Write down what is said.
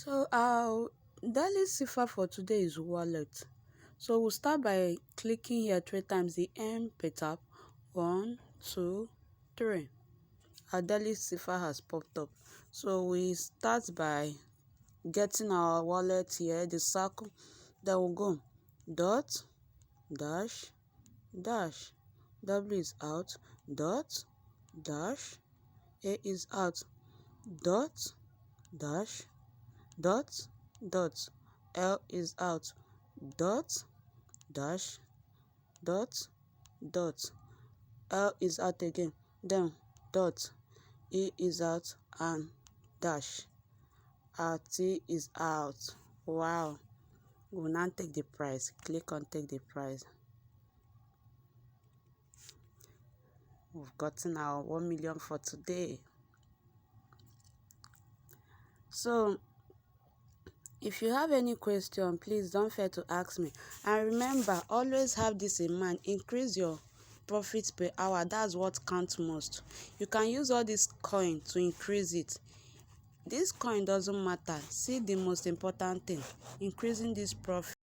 So our daily cipher for today is wallet. So we'll start by clicking here 3 times the M per tap. 1, 2, 3. Our daily cipher has popped up. So we start by getting our wallet here, the circle. Then we'll go dot, dash, dash. W is out, dot, dash. A is out, dot, dash, dot, dot. L is out, dot, dash, dot, dot. L is out again, then dot. E is out and dash. Our T is out. Wow. We will now take the price. Click on take the price. We've gotten our 1 million for today. So if you have any question, please don't fear to ask me. And remember, always have this in mind. Increase your profit per hour. That's what counts most. You can use all this coin to increase it. This coin doesn't matter. See the most important thing, increasing this profit.